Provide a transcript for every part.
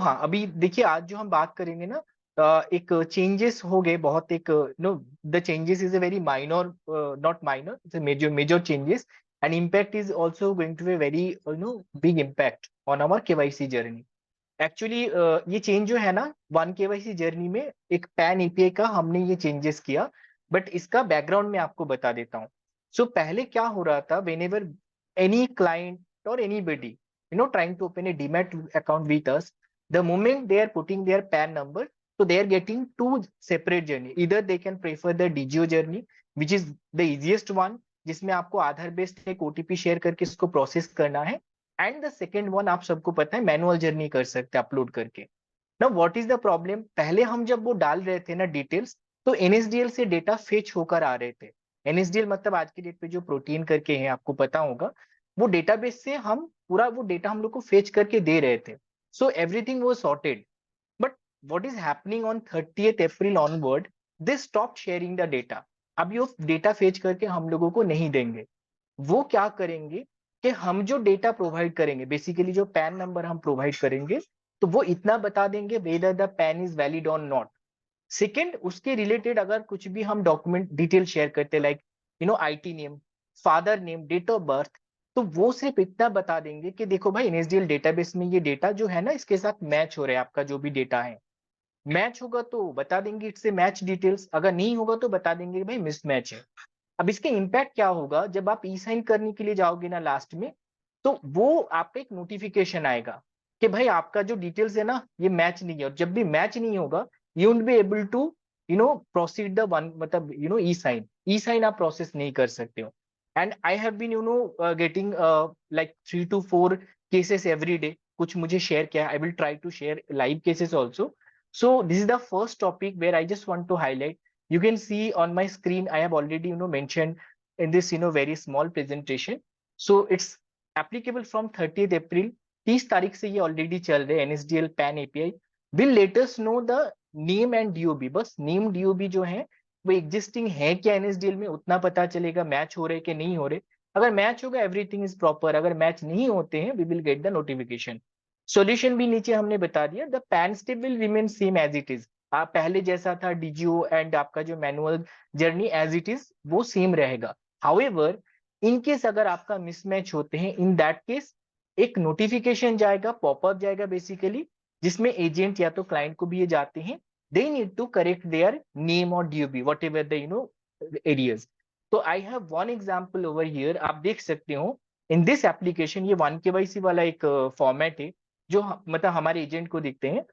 हाँ, अभी देखिए आज जो हम बात करेंगे ना, एक चेंजेस हो गए बहुत, एक नो the changes is a very minor, not minor, it's a major major changes, and impact is also going to be very big impact on our KYC journey. Actually ये चेंज जो है ना, वन केवाईसी जर्नी में एक pan API का हमने ये changes किया, बट इसका बैकग्राउंड में आपको बता देता हूँ। सो पहले क्या हो रहा था, वेन एवर एनी क्लाइंट और anybody trying to open a demat account with us, the moment they are putting their PAN number, so they are getting two separate journey. Either they can prefer the DGO journey, which is the easiest one, जिसमें आपको आधार based एक OTP share करके इसको process करना है, and the second one आप सबको पता है मैनुअल जर्नी कर सकते हैं अपलोड करके। ना व्हाट इज द प्रॉब्लम, पहले हम जब वो डाल रहे थे ना डिटेल्स, तो एनएसडीएल से डेटा फेच होकर आ रहे थे। एनएसडीएल मतलब आज की डेट पे जो प्रोटीन करके है, आपको पता होगा, वो डेटाबेस से हम पूरा वो डेटा हम लोग को फेच करके दे रहे थे। So everything was sorted, but what is happening on 30th April onward, they stop sharing the data. अब ये डेटा फेच करके हम लोगों को नहीं देंगे। वो क्या करेंगे कि हम जो डेटा प्रोवाइड करेंगे, बेसिकली जो पैन नंबर हम प्रोवाइड करेंगे, तो वो इतना बता देंगे whether the PAN is valid और नॉट। सेकेंड, उसके रिलेटेड अगर कुछ भी हम डॉक्यूमेंट डिटेल शेयर करते, like IT name, father name, date of birth, तो वो सिर्फ इतना बता देंगे कि देखो भाई, एनएसडीएल डेटाबेस में ये डेटा जो है ना, इसके साथ मैच हो रहा है, आपका जो भी डेटा है मैच होगा तो बता देंगे इट्स ए मैच डिटेल्स, अगर नहीं होगा तो बता देंगे भाई मिसमैच है। अब इसके इम्पैक्ट क्या होगा, जब आप ई साइन करने के लिए जाओगे ना लास्ट में, तो वो आपका एक नोटिफिकेशन आएगा कि भाई आपका जो डिटेल्स है ना ये मैच नहीं है, और जब भी मैच नहीं होगा, you won't be able to proceed the one, मतलब ई साइन आप प्रोसेस नहीं कर सकते हो। And I have been getting like 3 to 4 cases every day, कुछ मुझे शेयर किया, I will try to share live cases also. So this is the first topic where I just want to highlight. You can see on my screen I have already mentioned in this very small presentation. So it's applicable from 30th April. 30 तारीख से ये already चल रहे हैं, NSDL PAN API will let us know the name and DOB. बस name DOB जो है वो एग्जिस्टिंग है क्या NSDL में, उतना पता चलेगा, मैच हो रहे कि नहीं हो रहे। अगर मैच होगा एवरीथिंग इज प्रॉपर, अगर मैच नहीं होते हैं we will get the notification. Solution भी नीचे हमने बता दिया, the PAN step will remain same as it is. आप पहले जैसा था डीजीओ एंड आपका जो manual journey as it is वो सेम रहेगा। हाउएवर, इन केस अगर आपका मिसमैच होते हैं, इन दैट केस एक नोटिफिकेशन जाएगा, पॉपअप जाएगा बेसिकली, जिसमें एजेंट या तो क्लाइंट को भी ये जाते हैं, they need to correct their name और DOB whatever the areas. तो I have one example over here, आप देख सकते हो इन दिस एप्लीकेशन, ये 1 KYC वाला एक फॉर्मेट है जो मतलब हमारे एजेंट को दिखते हैं।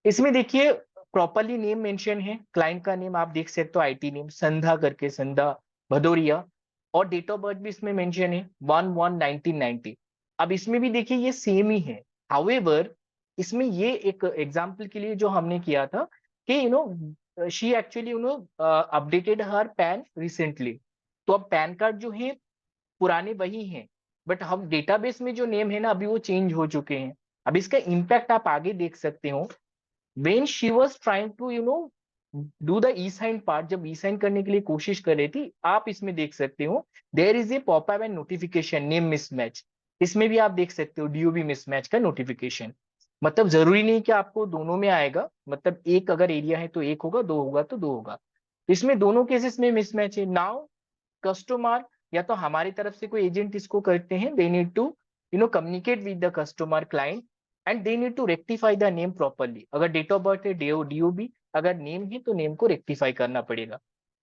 इसमें देखिए प्रॉपरली नेम मेंशन है, क्लाइंट का नेम आप देख सकते हो, आईटी नेम संध्या करके, संध्या भदौरिया, और डेट ऑफ बर्थ भी इसमें मेंशन है 1/1/1990। अब इसमें भी देखिए ये सेम ही है। हाउएवर, इसमें ये एक एग्जांपल के लिए जो हमने किया था कि she actually updated her pan recently, तो अब पैन कार्ड जो है पुराने वही हैं, बट हम डेटाबेस में जो नेम है ना अभी वो चेंज हो चुके हैं। अब इसका इम्पैक्ट आप आगे देख सकते हो, when she was trying to do the e-sign part, जब e-sign करने के लिए कोशिश कर रही थी, आप इसमें देख सकते हो there is a pop-up and notification name mismatch। इसमें भी आप देख सकते हो डीओबी मिसमैच का नोटिफिकेशन। मतलब जरूरी नहीं कि आपको दोनों में आएगा, मतलब एक अगर एरिया है तो एक होगा, दो होगा तो दो होगा। इसमें दोनों केसेस में मिसमैच है। नाउ कस्टमर या तो हमारी तरफ से कोई एजेंट इसको करते हैं, they need to communicate with the customer client and they need to rectify the name properly. अगर डेट ऑफ बर्थ है डीओबी, अगर नेम है तो नेम को रेक्टिफाई करना पड़ेगा।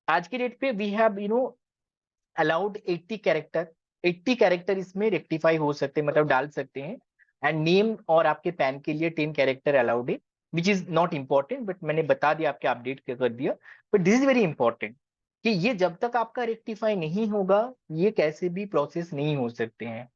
आज की डेट पे we have allowed 80 character, 80 character इसमें रेक्टिफाई हो सकते हैं, मतलब डाल सकते हैं। एंड नेम और आपके पैन के लिए 10 कैरेक्टर अलाउड है, which is not important, but मैंने बता दिया, आपके अपडेट कर दिया। But this is very important कि ये जब तक आपका रेक्टिफाई नहीं होगा, ये कैसे भी प्रोसेस नहीं हो सकते हैं।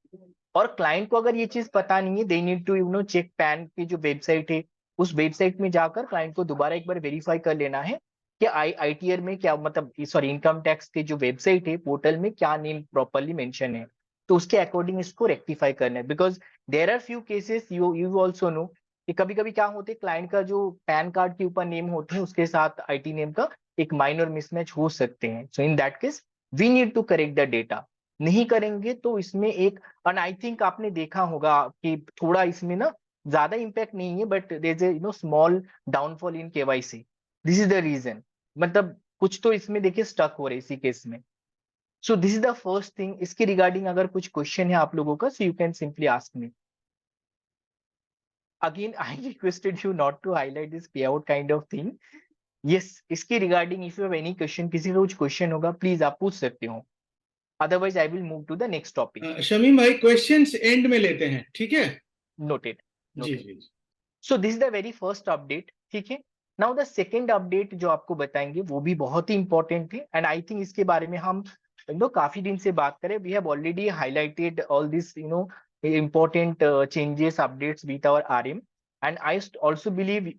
और क्लाइंट को अगर ये चीज पता नहीं है, they need to check PAN की जो वेबसाइट है, उस वेबसाइट में जाकर क्लाइंट को दोबारा एक बार वेरीफाई कर लेना है कि आईटीआर में क्या, मतलब सॉरी इनकम टैक्स की जो वेबसाइट है पोर्टल में क्या नेम प्रॉपरली मेंशन है, तो उसके अकॉर्डिंग इसको रेक्टिफाई करना है। Because there are few cases, you also know कि कभी कभी क्या होते हैं, क्लाइंट का जो पैन कार्ड के ऊपर नेम होते हैं उसके साथ आईटी नेम का एक माइनर मिसमैच हो सकते हैं। So in that case we need to correct the data. नहीं करेंगे तो इसमें एक, एंड आई थिंक आपने देखा होगा कि थोड़ा इसमें ना ज्यादा इम्पैक्ट नहीं है, but there is a small downfall in KYC. This is the reason, मतलब कुछ तो इसमें देखिए स्टक हो रहा है इसी केस में। So this is the first thing. इसके रिगार्डिंग अगर कुछ क्वेश्चन है आप लोगों का, so you can simply ask me. Again I requested you not to highlight this pay out kind of thing. Yes, इसके regarding if you have any question, किसी का कुछ क्वेश्चन होगा, प्लीज आप पूछ सकते हो। Otherwise I will move to the next topic. Shamim भाई क्वेश्चंस एंड में लेते हैं, ठीक है? नोटेड, जी नोटेड। जी। So this is the very first update, ठीक है। नाउ द सेकेंड अपडेट जो आपको बताएंगे वो भी बहुत ही इंपॉर्टेंट है, एंड आई थिंक इसके बारे में हम काफी दिन से बात करें। We have already highlighted all this important changes, updates with our RM, and I also believe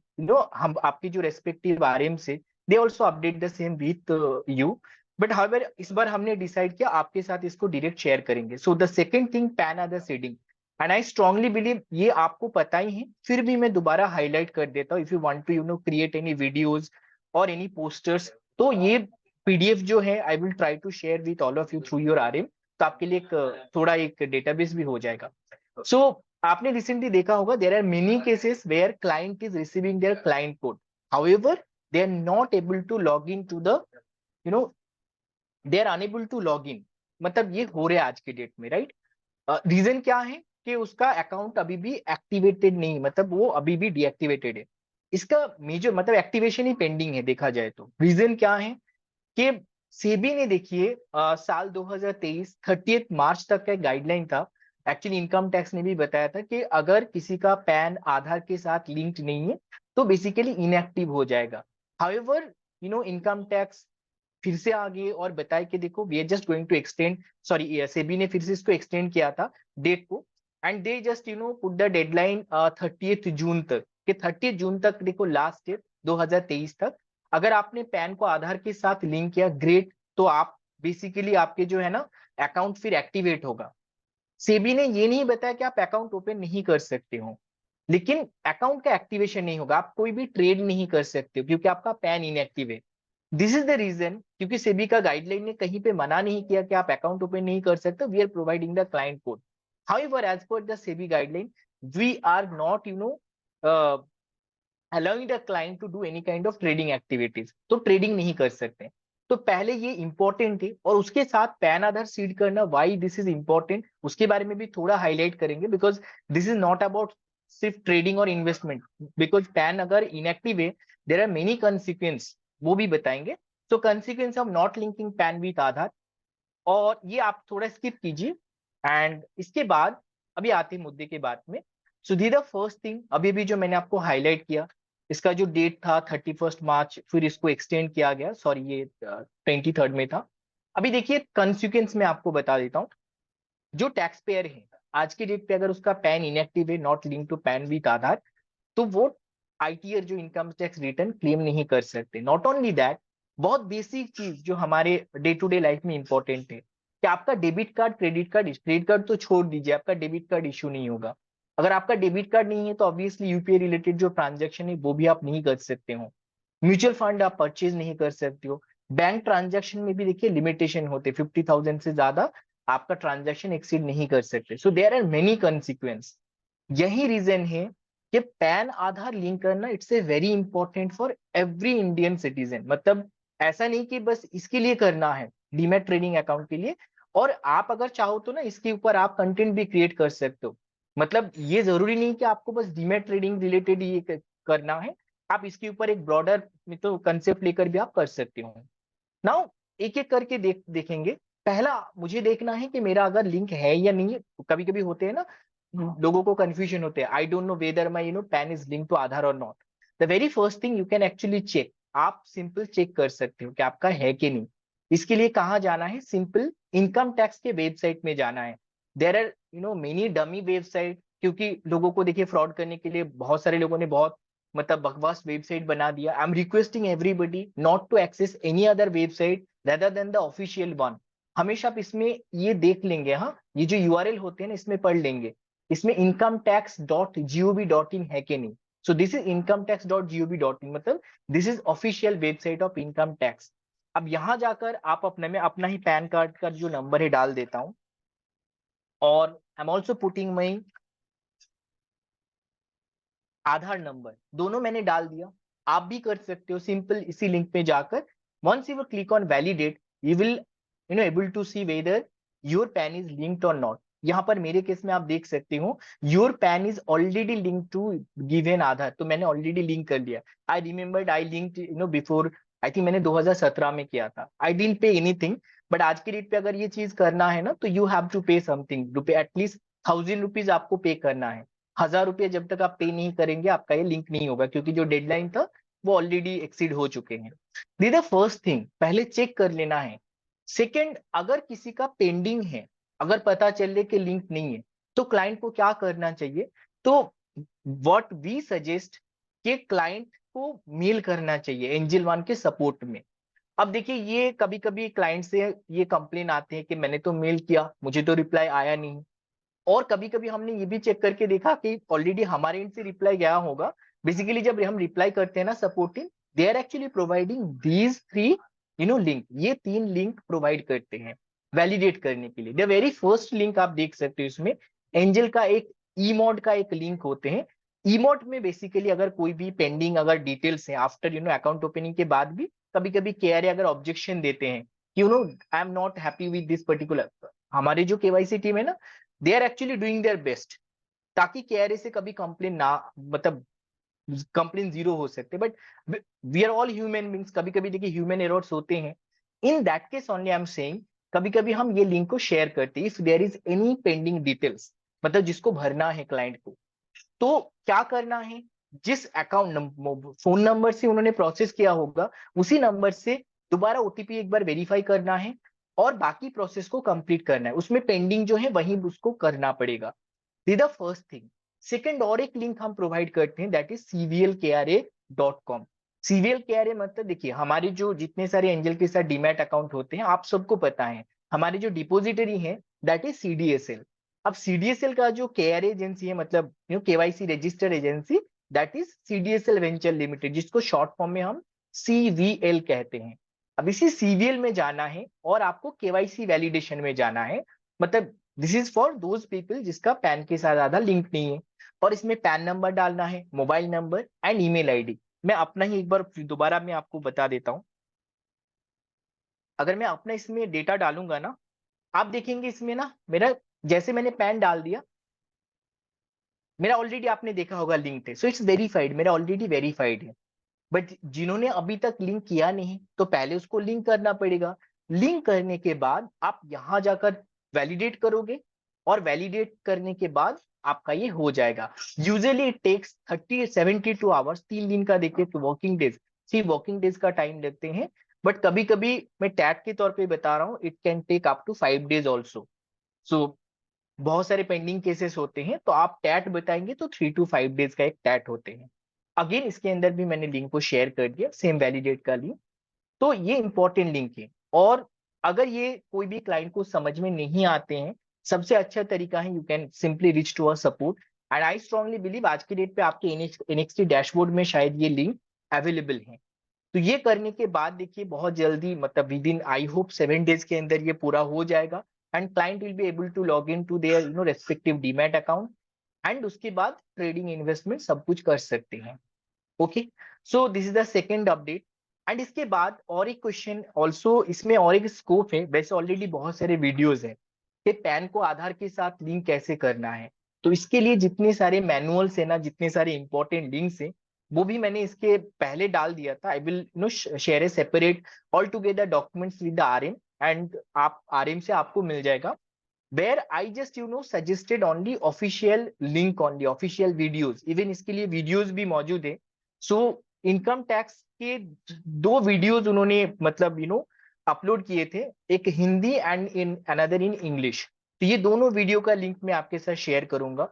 हम आपके जो respective RM से they also update the same with you, but however इस बार हमने डिसाइड किया आपके साथ इसको डायरेक्ट शेयर करेंगे। So the second thing, pan Aadhaar seeding, and I strongly believe ये आपको पता ही है, फिर भी मैं दोबारा हाईलाइट कर देता हूँ। If you want to create any videos और एनी पोस्टर्स, तो ये पीडीएफ जो है I will try to share with all of you through your RM, तो आपके लिए एक थोड़ा एक डेटाबेस भी हो जाएगा। सो आपने रिसेंटली देखा होगा, there are many cases where client is receiving their client code, however they are not able to log in to the no they are unable to log in. मतलब ये हो रहा है आज के डेट में, राइट? रीजन क्या है कि उसका अकाउंट अभी भी एक्टिवेटेड नहीं, मतलब वो अभी भी डीएक्टिवेटेड है। इसका मेजर मतलब एक्टिवेशन ही पेंडिंग है देखा जाए तो। रीजन क्या है कि सेबी ने देखिए साल 2023 30 मार्च तक का गाइडलाइन था। एक्चुअली इनकम टैक्स ने भी बताया था कि अगर किसी का पैन आधार के साथ लिंक्ड नहीं है तो बेसिकली इनएक्टिव हो जाएगा। हाउएवर इनकम टैक्स फिर से आ गए और बताए कि देखो we are just going to extend, sorry SEBI ने फिर से इसको एक्सटेंड किया था डेट को, and they just put the deadline 30 June तक, कि 30 जून तक देखो लास्ट डेट 2023 तक। अगर आपने पैन को आधार के साथ लिंक किया, ग्रेट, तो आप बेसिकली आपके जो है ना अकाउंट फिर एक्टिवेट होगा। सेबी ने ये नहीं बताया कि आप अकाउंट ओपन नहीं कर सकते हो, लेकिन अकाउंट का एक्टिवेशन नहीं होगा, आप कोई भी ट्रेड नहीं कर सकते हो क्योंकि आपका पैन इनएक्टिव है। दिस इज द रीजन, क्योंकि सेबी का गाइडलाइन ने कहीं पे मना नहीं किया कि आप अकाउंट ओपन नहीं कर सकते, we are providing the client code. However as per the SEBI guideline we are not allowing the client to do any kind of trading activities, तो ट्रेडिंग नहीं कर सकते। तो पहले ये इंपॉर्टेंट है, और उसके साथ पैन आधार सीड करना, व्हाई दिस इज इंपॉर्टेंट, उसके बारे में भी थोड़ा हाईलाइट करेंगे, because this is not about सिर्फ ट्रेडिंग और इन्वेस्टमेंट, बिकॉज पैन अगर इनएक्टिव है देयर आर मेनी कंसिक्वेंस, वो भी बताएंगे। तो consequence of not linking PAN with Aadhaar, और ये आप थोड़ा स्किप कीजिए। एंड इसके बाद अभी आते हैं मुद्दे के बाद में। सो दी द फर्स्ट थिंग, अभी भी जो मैंने आपको हाईलाइट किया, इसका जो डेट था 31 मार्च, फिर इसको एक्सटेंड किया गया, सॉरी ये 23 में था। अभी देखिए कंसिक्वेंस में आपको बता देता हूँ। जो टैक्स पेयर है आज के डेट पे, अगर उसका पैन इनएक्टिव है, not link to PAN with Aadhaar, तो वो आईटीआर जो इनकम टैक्स रिटर्न क्लेम नहीं कर सकते। नॉट ओनली दैट, बहुत बेसिक चीज जो हमारे डे टू डे लाइफ में इंपॉर्टेंट है कि आपका डेबिट कार्ड, क्रेडिट कार्ड तो छोड़ दीजिए, आपका डेबिट कार्ड इशू नहीं होगा। अगर आपका डेबिट कार्ड नहीं है तो ऑब्वियसली यूपीआई रिलेटेड जो ट्रांजेक्शन है वो भी आप नहीं कर सकते हो। म्यूचुअल फंड आप परचेज नहीं कर सकते हो। बैंक ट्रांजेक्शन में भी देखिए लिमिटेशन होते, 50,000 से ज्यादा आपका ट्रांजेक्शन एक्सीड नहीं कर सकते। So there are many consequence. यही रीजन है कि पैन आधार लिंक करना it's a very important for every Indian citizen. मतलब ऐसा नहीं कि बस इसके लिए करना है, डीमैट ट्रेडिंग अकाउंट के लिए, और आप अगर चाहो तो ना इसके ऊपर आप कंटेंट भी क्रिएट कर सकते हो। मतलब ये जरूरी नहीं कि आपको बस डीमैट ट्रेडिंग रिलेटेड ये करना है, आप इसके ऊपर एक ब्रॉडर में तो कंसेप्ट लेकर भी आप कर सकते हो। नाउ एक एक करके देखेंगे। पहला मुझे देखना है कि मेरा अगर लिंक है या नहीं है। कभी कभी होते हैं ना, लोगों को कंफ्यूजन होते हैं, I don't know whether my PAN is link to Aadhaar और not. The very first thing you can actually check, आप सिंपल चेक कर सकते हो कि आपका है कि नहीं। इसके लिए कहाँ जाना है? सिंपल इनकम टैक्स के वेबसाइट में जाना है। There are many dummy website, क्योंकि लोगों को देखिए फ्रॉड करने के लिए बहुत सारे लोगों ने बहुत मतलब बकवास वेबसाइट बना दिया। I am requesting everybody not to access any other website rather than the official one. हमेशा आप इसमें ये देख लेंगे, हाँ ये जो यूआरएल होते हैं ना इसमें पढ़ लेंगे, इसमें incometax.gov.in है कि नहीं। सो दिस इज incometax.gov.in, मतलब this is official website of income tax. अब यहां जाकर आप अपने में अपना ही पैन कार्ड का जो नंबर है डाल देता हूं, और आई am also putting my Aadhaar number, दोनों मैंने डाल दिया। आप भी कर सकते हो सिंपल इसी लिंक पे जाकर, once you click on validate you will able to see whether your PAN is linked और नॉट। यहाँ पर मेरे केस में आप देख सकते हो your PAN is already link to given Aadhaar, तो मैंने ऑलरेडी लिंक कर लिया। I remembered I linked before, I think मैंने 2017 में किया था। I didn't pay anything, but आज की डेट पे अगर ये चीज करना है ना तो यू हैव टू पे समथिंग, रुपए एटलीस्ट 1000 रुपीज आपको पे करना है। 1000 रुपये जब तक आप पे नहीं करेंगे आपका ये लिंक नहीं होगा, क्योंकि जो डेडलाइन था वो ऑलरेडी एक्सीड हो चुके हैं। दी द फर्स्ट थिंग, पहले चेक कर लेना है। सेकेंड, अगर किसी का पेंडिंग है, अगर पता चले कि लिंक नहीं है, तो क्लाइंट को क्या करना चाहिए? तो व्हाट वी सजेस्ट कि क्लाइंट को मेल करना चाहिए एंजल वन के सपोर्ट में। अब देखिए, ये कभी कभी क्लाइंट से ये कंप्लेन आते हैं कि मैंने तो मेल किया, मुझे तो रिप्लाई आया नहीं। और कभी कभी हमने ये भी चेक करके देखा कि ऑलरेडी हमारे एंड से रिप्लाई गया होगा। बेसिकली जब हम रिप्लाई करते हैं ना supporting, they are actually providing these three link, ये 3 लिंक प्रोवाइड करते हैं वैलिडेट करने के लिए। द वेरी फर्स्ट लिंक आप देख सकते हो इसमें, एंजल का एक ईमोड का एक लिंक होते हैं। ईमोड में बेसिकली अगर कोई भी पेंडिंग अगर डिटेल्स है आफ्टर अकाउंट ओपनिंग के बाद भी, कभी कभी केआरए अगर ऑब्जेक्शन देते हैं कि I am not happy with this particular, हमारे जो केवाईसी टीम है ना, they are actually doing their best ताकि केआरए से कभी कंप्लेन ना, मतलब कंप्लेन जीरो हो सकते। But we are all human beings, कभी कभी देखिए ह्यूमन एरर्स होते हैं। In that case only I am saying, कभी कभी हम ये लिंक को शेयर करते हैं if there is any pending details, मतलब जिसको भरना है क्लाइंट को। तो क्या करना है, जिस अकाउंट फोन नंबर से उन्होंने प्रोसेस किया होगा उसी नंबर से दोबारा ओटीपी एक बार वेरीफाई करना है और बाकी प्रोसेस को कंप्लीट करना है। उसमें पेंडिंग जो है वही उसको करना पड़ेगा। The first thing. सेकंड, और एक लिंक हम प्रोवाइड करते हैं, दैट इज cvlkra.com। cvlkra मतलब देखिए, हमारे जो जितने सारे एंजल के साथ डीमैट अकाउंट होते हैं आप सबको पता है, हमारे जो डिपोजिटरी है दैट इज सीडीएसएल। अब सीडीएसएल का जो केआरए एजेंसी है, मतलब KYC registered agency, that is CDSL venture limited, जिसको शॉर्ट फॉर्म में हम सीवीएल कहते हैं। अब इसी सीवीएल में जाना है और आपको केवाईसी वैलिडेशन में जाना है, मतलब this is for those people जिसका पैन के साथ आधार लिंक नहीं है। और इसमें पैन नंबर डालना है, mobile number and email ID. मैं अपना ही एक बार दोबारा मैं आपको बता देता हूं। अगर मैं अपना इसमें डेटा डालूंगा ना, आप देखेंगे इसमें ना मेरा, जैसे मैंने पैन डाल दिया, मेरा ऑलरेडी आपने देखा होगा लिंक्ड है, सो इट्स वेरीफाइड, मेरा ऑलरेडी वेरीफाइड है। बट जिन्होंने अभी तक लिंक किया नहीं, तो पहले उसको लिंक करना पड़ेगा। लिंक करने के बाद आप यहां जाकर वैलिडेट करोगे और वैलिडेट करने के बाद आपका ये हो जाएगा। यूजुअली इट टेक्स 72 आवर्स, 3 दिन का देखिए तो वर्किंग डेज, 3 वर्किंग डेज का टाइम लगते हैं। बट कभी कभी मैं टैट के तौर पे बता रहा हूँ, it can take up to 5 days also. So बहुत सारे पेंडिंग केसेस होते हैं, तो आप टैट बताएंगे तो 3 to 5 डेज का एक टैट होते हैं। अगेन इसके अंदर भी मैंने लिंक को शेयर कर दिया, सेम वैलिडेट का लिंक। तो ये इंपॉर्टेंट लिंक है। और अगर ये कोई भी क्लाइंट को समझ में नहीं आते हैं, सबसे अच्छा तरीका है, you can simply reach to a support. And I strongly believe आज की डेट पे आपके एनएक्सटी डैशबोर्ड में शायद ये लिंक अवेलेबल है। तो ये करने के बाद देखिए बहुत जल्दी, मतलब within I hope 7 days के अंदर ये पूरा हो जाएगा and client will be able to log in to their respective demat account and उसके बाद ट्रेडिंग इन्वेस्टमेंट सब कुछ कर सकते हैं। Okay, so this is the second update. And इसके बाद और एक क्वेश्चन ऑल्सो, इसमें और एक स्कोप है, वैसे ऑलरेडी बहुत सारे वीडियोज हैं कि पैन को आधार के साथ लिंक कैसे करना है। तो इसके लिए जितने सारे मैनुअल्स है ना, जितने सारे इंपॉर्टेंट लिंक्स हैं, वो भी मैंने इसके पहले डाल दिया था। I will share A separate all together documents with the RM, and आप आरएम से आपको मिल जाएगा, where I just suggested only official link, only official videos, even इसके लिए वीडियोस भी मौजूद है। सो इनकम टैक्स के 2 वीडियोस उन्होंने मतलब अपलोड किए थे, एक Hindi and in another in English. तो ये दोनों वीडियो का लिंक मैं आपके साथ शेयर करूंगा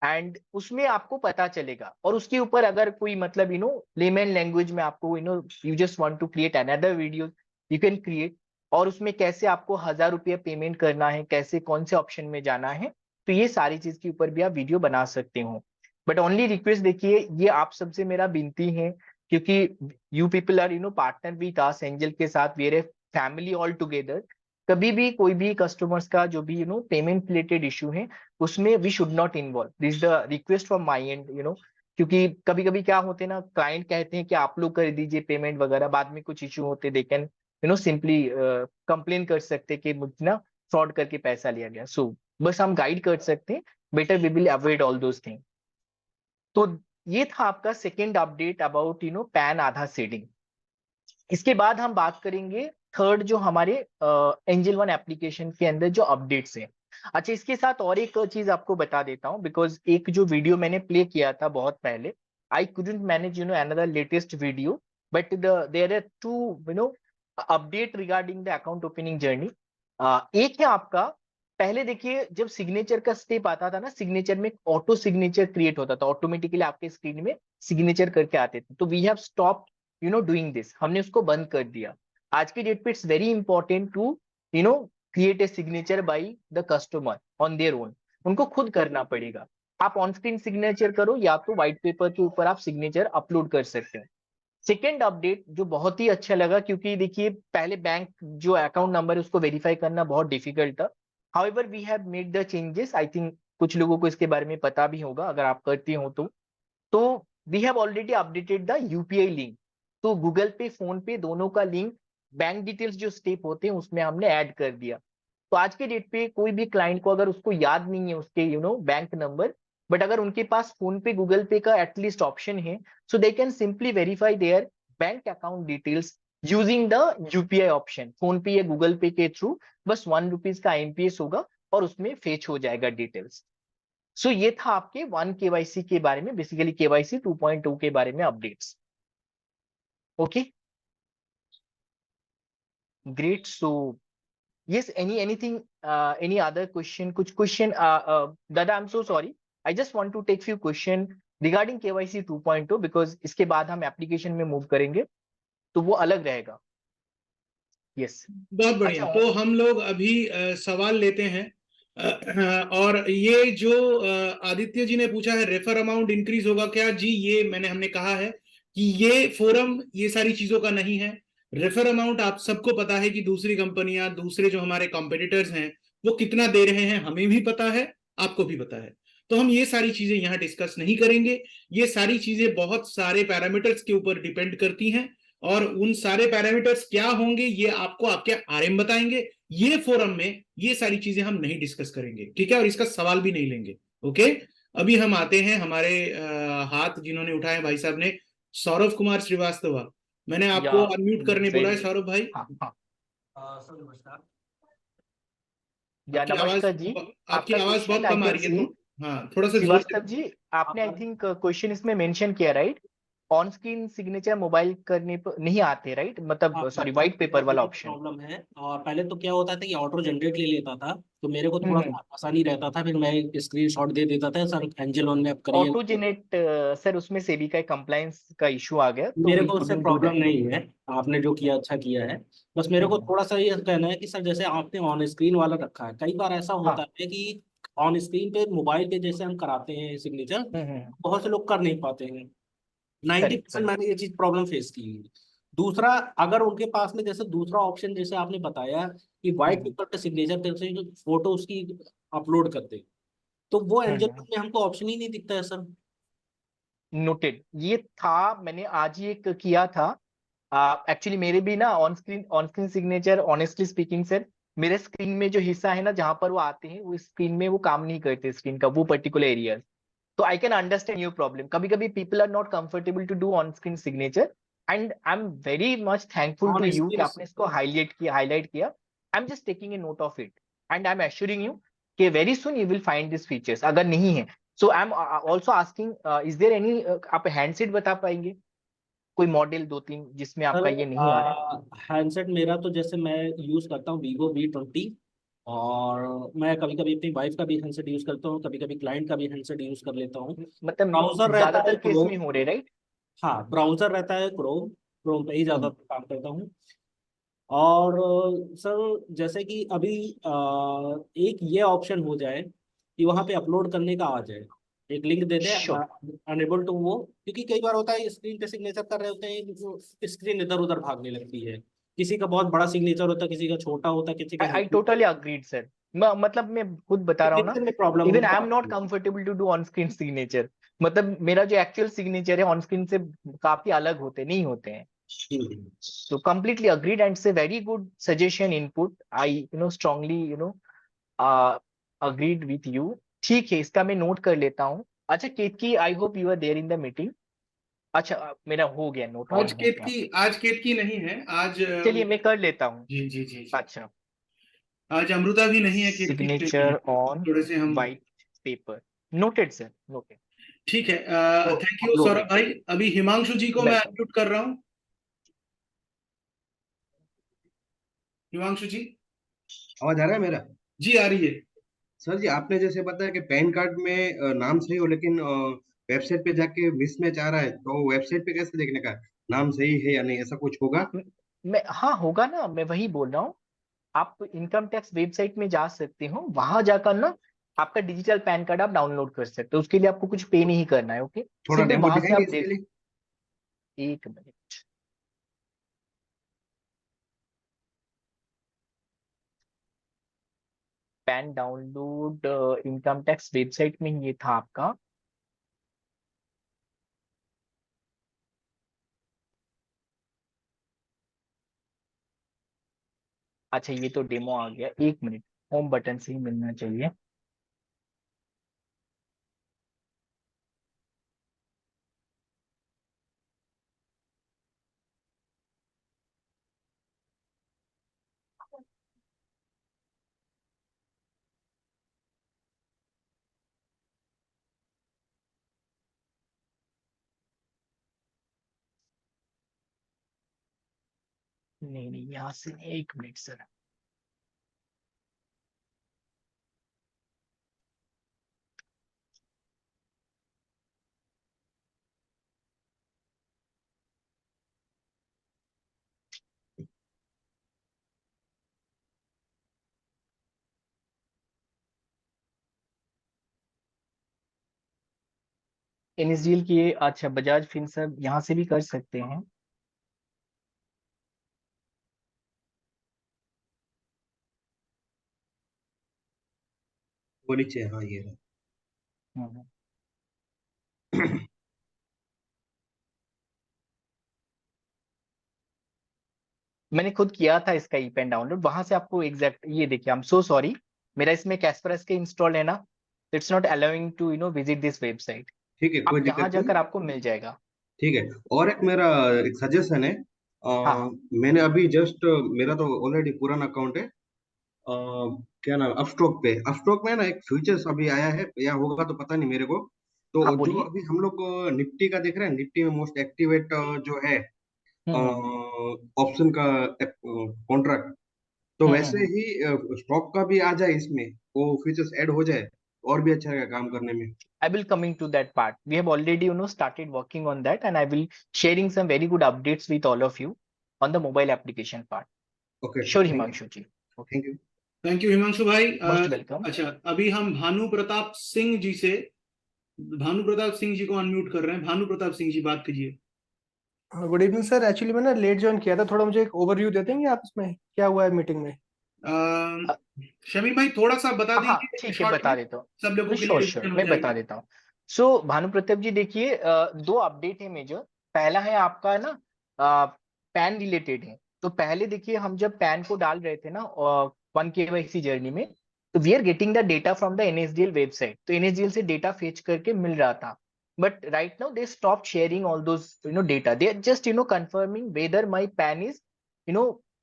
एंड उसमें आपको पता चलेगा। और उसके ऊपर अगर कोई मतलब लेमन लैंग्वेज में आपको you just want to create another video, you can create. और उसमें कैसे आपको 1000 रुपये पेमेंट करना है, कैसे कौन से ऑप्शन में जाना है, तो ये सारी चीज के ऊपर भी आप वीडियो बना सकते हो। बट ओनली रिक्वेस्ट देखिए, ये आप सबसे मेरा विनती है, क्योंकि you people are partner with us Angel के साथ, we are a family all together. कभी भी कोई भी कस्टमर्स का जो भी पेमेंट रिलेटेड इशू है, उसमें we should not involve, this the request from my end. क्योंकि कभी कभी क्या होते हैं ना, क्लाइंट कहते हैं कि आप लोग कर दीजिए पेमेंट वगैरह, बाद में कुछ इशू होते, दे कैन सिंपली कंप्लेन कर सकते कि मुझे ना फ्रॉड करके पैसा लिया गया। सो बस हम गाइड कर सकते हैं, better we will avoid all those thing. तो ये था आपका second update about PAN Aadhaar setting. इसके बाद हम बात करेंगे थर्ड, जो हमारे एंजल वन एप्लीकेशन के अंदर जो अपडेट्स हैं। अच्छा, इसके साथ और एक चीज आपको बता देता हूँ, बिकॉज एक जो वीडियो मैंने प्ले किया था बहुत पहले, I couldn't manage another latest video, but there are two update regarding the account opening journey. एक है आपका, पहले देखिए जब सिग्नेचर का स्टेप आता था ना, सिग्नेचर में ऑटो सिग्नेचर क्रिएट होता था, ऑटोमेटिकली आपके स्क्रीन में सिग्नेचर करके आते थे, तो we have stop doing this, हमने उसको बंद कर दिया। आज की डेट पे it's very important to create a signature by the customer on their own, उनको खुद करना पड़ेगा। आप ऑन स्क्रीन सिग्नेचर करो या तो व्हाइट पेपर के ऊपर आप सिग्नेचर अपलोड कर सकते हो। सेकेंड अपडेट जो बहुत ही अच्छा लगा, क्योंकि देखिए पहले बैंक जो अकाउंट नंबर है उसको वेरीफाई करना बहुत डिफिकल्ट था। However we have made the changes, I think कुछ लोगों को इसके बारे में पता भी होगा अगर आप करती हो तो we have already updated the UPI link. तो गूगल पे, फोन पे दोनों का लिंक, बैंक डिटेल्स जो स्टेप होते हैं उसमें हमने ऐड कर दिया। तो आज के डेट पे कोई भी क्लाइंट को अगर उसको याद नहीं है उसके बैंक नंबर, बट अगर उनके पास फोन पे गूगल पे का एटलीस्ट ऑप्शन है, so they can simply verify their bank account details using the UPI option. PhonePe या गूगल पे के थ्रू बस ₹1 का आईएमपीएस होगा और उसमें फेच हो जाएगा डिटेल्स। सो ये था आपके वन केवाईसी के बारे में, बेसिकली केवाईसी 2.2 के बारे में updates. Okay, great. So yes, anything, any other question, कुछ question, दादा, I'm so sorry, I just want to take few question regarding KYC 2.2, because इसके बाद हम एप्लीकेशन में मूव करेंगे तो वो अलग रहेगा। यस, बहुत बढ़िया। अच्छा। तो हम लोग अभी सवाल लेते हैं। और ये जो आदित्य जी ने पूछा है, रेफर अमाउंट इंक्रीज होगा क्या? जी, ये हमने कहा है कि ये फोरम ये सारी चीजों का नहीं है। रेफर अमाउंट आप सबको पता है कि दूसरी कंपनियां, दूसरे जो हमारे कॉम्पिटिटर्स हैं वो कितना दे रहे हैं, हमें भी पता है, आपको भी पता है। तो हम ये सारी चीजें यहाँ डिस्कस नहीं करेंगे। ये सारी चीजें बहुत सारे पैरामीटर्स के ऊपर डिपेंड करती हैं, और उन सारे पैरामीटर्स क्या होंगे ये आपको आपके आरएम बताएंगे। ये फोरम में ये सारी चीजें हम नहीं डिस्कस करेंगे, ठीक है? और इसका सवाल भी नहीं लेंगे। ओके, अभी हम आते हैं हमारे हाथ जिन्होंने उठाए भाई साहब ने, सौरभ कुमार श्रीवास्तव। मैंने या आपको अनम्यूट करने बोला है वेरी, सौरभ भाई। हाँ हाँ, सर नमस्कार। या नमस्कार जी। आपकी आपका आवाज क्वेश्चन बहुत आई कम आ कैन रही है, सी, तो हाँ, थोड़ा सा जोर से। श्रीवास्तव जी, आपने आई थिंक क्वेश्चन इसमें मेंशन किया, right? On screen signature mobile करने पर नहीं आते, राइट? मतलब सॉरी, व्हाइट पेपर वाला ऑप्शन। प्रॉब्लम है। और पहले तो क्या होता था कि ऑटो जनरेट ले लेता था, तो मेरे को थोड़ा सा आसानी रहता था, फिर मैं स्क्रीनशॉट दे देता था, सर एंजल वन में आप करिए। ऑटो जेनेट, सर उसमें सेबी का कंप्लायंस का इशू आ गया, तो मेरे वी को उससे कुडंट डू प्रॉब्लम दैट। नहीं है, आपने जो किया अच्छा किया है। बस मेरे को थोड़ा सा ये कहना है कि सर जैसे आपने ऑन स्क्रीन वाला रखा है, कई बार ऐसा होता हाँ। है कि ऑन स्क्रीन पे मोबाइल पे जैसे हम कराते हैं सिग्नेचर, बहुत से लोग कर नहीं पाते हैं। 90% करेक्ट। मैंने ये चीज प्रॉब्लम फेस की है। दूसरा, अगर उनके पास में जैसे दूसरा ऑप्शन जैसे आपने बताया कि व्हाइट पेपर पे सिग्नेचर करते हैं, जो फोटो उसकी अपलोड करते हैं, तो वो एंजल में हमको ऑप्शन ही नहीं दिखता है सर। नोटेड, ये था, मैंने आज ही एक किया था। एक्चुअली मेरे भी ना on screen signature, honestly speaking sir, मेरे स्क्रीन में जो हिस्सा है ना जहां पर वो आते हैं, वो स्क्रीन में वो काम नहीं करते, स्क्रीन का वो पर्टिकुलर एरिया। तो I can understand your problem. कभी कभी people are not comfortable to do on screen signature, and I am very much thankful to on you कि स्क्रीन आपने इसको हाईलाइट किया। I am just taking a note of it, and I am assuring you कि very soon you will find this features, अगर नहीं है। So I am also asking, is there any, आप handset बता पाएंगे कोई मॉडल दो तीन जिसमें सर, आपका ये नहीं आ रहा है? हैंडसेट मेरा तो जैसे मैं यूज करता हूँ Vivo V20, और मैं कभी कभी अपनी वाइफ का भी हैंडसेट यूज करता हूँ, कभी कभी क्लाइंट का भी हैंडसेट यूज कर लेता हूँ। ब्राउजर मतलब रहता है ज्यादातर केस में क्रोम। हो रहे, राइट? हाँ, ब्राउजर रहता है क्रोम, क्रोम पे ही ज्यादा काम करता हूँ। और सर जैसे कि अभी एक ये ऑप्शन हो जाए कि वहाँ पे अपलोड करने का आ जाए, एक लिंक दे दे, श्योर। अनेबल टू वो, क्योंकि कई बार होता है स्क्रीन पे सिग्नेचर कर रहे होते हैं, स्क्रीन इधर उधर भागने लगती है, किसी का बहुत बड़ा सिग्नेचर होता है, किसी का छोटा होता है, किसी का आई टोटली अग्रीड सर। मतलब मैं खुद बता रहा हूँ ना, सिग्नेचर में प्रॉब्लम इवन हमको आई एम नॉट आती है। Comfortable to do on screen signature, मतलब मेरा जो एक्चुअल सिग्नेचर है ऑन स्क्रीन से काफी अलग होते नहीं होते हैं. So completely agreed and it's a very good suggestion input. I strongly agreed with you. ठीक है, इसका मैं नोट कर लेता हूँ. अच्छा Ketaki, I hope you are there in the meeting. अच्छा मेरा हो गया, नोट ऑन हो गया. आज केतकी नहीं है आज। चलिए मैं कर लेता हूँ. जी जी जी जी। अच्छा, आज अमृता भी नहीं है, केतकी भी नहीं है। सिग्नेचर ऑन थोड़े से हम। White paper. Noted sir, noted. ठीक है, तो थैंक यू अपलोड सौरभ भाई। अभी हिमांशु जी को मैं वेलकम. अनम्यूट कर रहा हूँ। हिमांशु जी। आवाज आ रहा है मेरा? जी आ रही है। सर जी, आपने जैसे बताया कि पैन कार्ड में नाम सही हो, लेकिन वेबसाइट पे जाके मिसमैच आ रहा है, तो वेबसाइट पे कैसे देखने का नाम सही है या नहीं, ऐसा कुछ होगा? मैं, हाँ होगा ना, मैं वही बोल रहा हूँ. आप इनकम टैक्स वेबसाइट में जा सकते हो, वहां जाकर ना आपका डिजिटल पैन कार्ड आप डाउनलोड कर सकते हो. उसके लिए आपको कुछ पे नहीं करना है. ओके, थोड़ा सिंपल डेमो वहां से दिखाएंगे आप इसके देख. लिए? एक minute. Pan download income tax website में ये था आपका. अच्छा ये तो डेमो आ गया. एक मिनट, होम बटन से ही मिलना चाहिए. नहीं नहीं, यहाँ से नहीं. एक मिनट सर. एनएसडीएल की अच्छा बजाज फिनसर्व यहाँ से भी कर सकते हैं. वो नीचे, हाँ ये है। हम्म. मैंने खुद किया था इसका ई पेन डाउनलोड. वहां से आपको एग्जैक्ट ये देखिए. आई एम सो सॉरी, मेरा इसमें कैस्परस के इंस्टॉल है ना. It's not allowing to visit this website. ठीक है, कोई आप यहाँ दिक्कत नहीं। जाकर आपको मिल जाएगा. ठीक है। और एक मेरा एक सजेशन है। हाँ हाँ. मैंने अभी जस्ट, मेरा तो ऑलरेडी पुराना अकाउंट है। क्या नाम, अपस्टॉक पे, अपस्टॉक में ना एक फ्यूचर्स अभी आया है, या होगा तो पता नहीं मेरे को। हाँ तो जो बोलिए. अभी हम लोग निफ्टी का देख रहे हैं, निफ्टी में मोस्ट एक्टिवेट जो है हम्म. ऑप्शन का कॉन्ट्रैक्ट, तो वैसे हम्म. ही स्टॉक का भी आ जाए इसमें, वो फीचर्स ऐड हो जाए, और भी अच्छा रहेगा काम करने में। I will coming to that part. We have already started working on that, and I will sharing some very good updates with all of you on the mobile application part. Okay, Sure, thank you. Himanshu ji. Okay. Thank you. Thank you Himanshu भाई। Most welcome. अच्छा अभी हम भानु प्रताप सिंह जी से, भानु प्रताप सिंह जी को unmute कर रहे हैं। भानु प्रताप सिंह जी बात कीजिए। Good evening sir. एक्चुअली मैंने लेट ज्वाइन किया था, थोड़ा मुझे एक ओवरव्यू दे देंगे आप इसमें क्या हुआ है मीटिंग में? शमीम भाई थोड़ा सा बता हाँ दीजिए ठीक है, शॉर्ट बता में, देता हूँ. सब लोगों के लिए श्योर श्योर, रिवीजन हो मैं बता जाएगा। देता हूँ. सो भानु प्रताप जी देखिए, दो अपडेट है मेजर. पहला है आपका ना पैन रिलेटेड है. तो पहले देखिए, हम जब पैन को डाल रहे थे ना वन केवाईसी जर्नी में, तो we are getting the data from the NSDL website. तो एनएसडीएल से डेटा फेच करके मिल रहा था. But right now they stop sharing all those data. They are just confirming whether my PAN is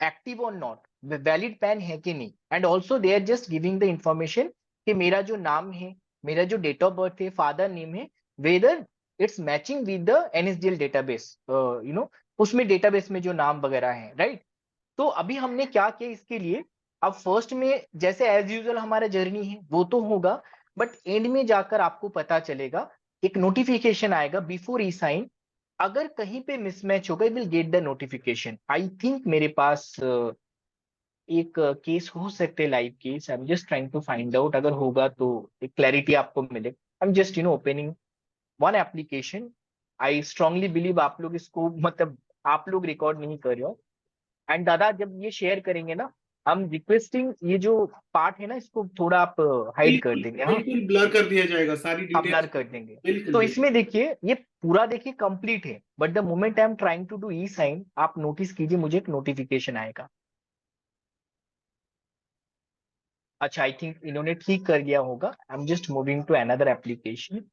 active और not, valid PAN है कि नहीं. And also they are just giving the information कि मेरा जो नाम है, मेरा जो डेट ऑफ बर्थ है, फादर नेम है, whether it's matching with the NSDL database. उसमें डेटाबेस में जो नाम वगैरह है, राइट. तो अभी हमने क्या किया इसके लिए, अब फर्स्ट में जैसे एज यूजुअल हमारा जर्नी है वो तो होगा, बट एंड में जाकर आपको पता चलेगा, एक नोटिफिकेशन आएगा बिफोर ई साइन. अगर कहीं पे मिसमैच होगा, will get the notification. I think मेरे पास एक केस हो सकते हैं, live case. I am just trying to find out. अगर होगा तो एक क्लैरिटी आपको मिले. I am just opening one application. I strongly believe आप लोग इसको मतलब आप लोग रिकॉर्ड नहीं कर रहे हो. एंड दादा जब ये शेयर करेंगे ना, हम रिक्वेस्टिंग ये जो पार्ट है ना इसको थोड़ा आप हाइड कर बिल्कुल देंगे। हाँ, बिल्कुल ब्लर कर दिया जाएगा, सारी आप ब्लर डिटेल्स। कर देंगे। बिल्कुल तो बिल्कुल। इसमें देखिए ये पूरा देखिए कंप्लीट है, but the moment I am trying to do e sign, आप नोटिस कीजिए मुझे एक नोटिफिकेशन आएगा। अच्छा, आई थिंक इन्होंने ठीक कर दिया होगा। I am just moving to another application.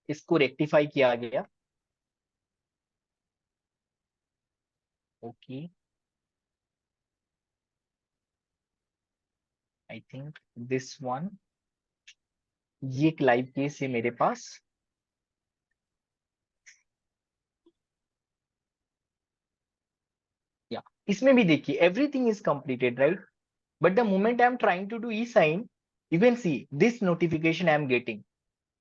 इसको रेक्टिफाई किया गया। Okay, I think this one, ये एक लाइव केस है मेरे पास। या इसमें भी देखिए everything is completed right, but the moment I am trying to do e sign, you can see this notification I am getting,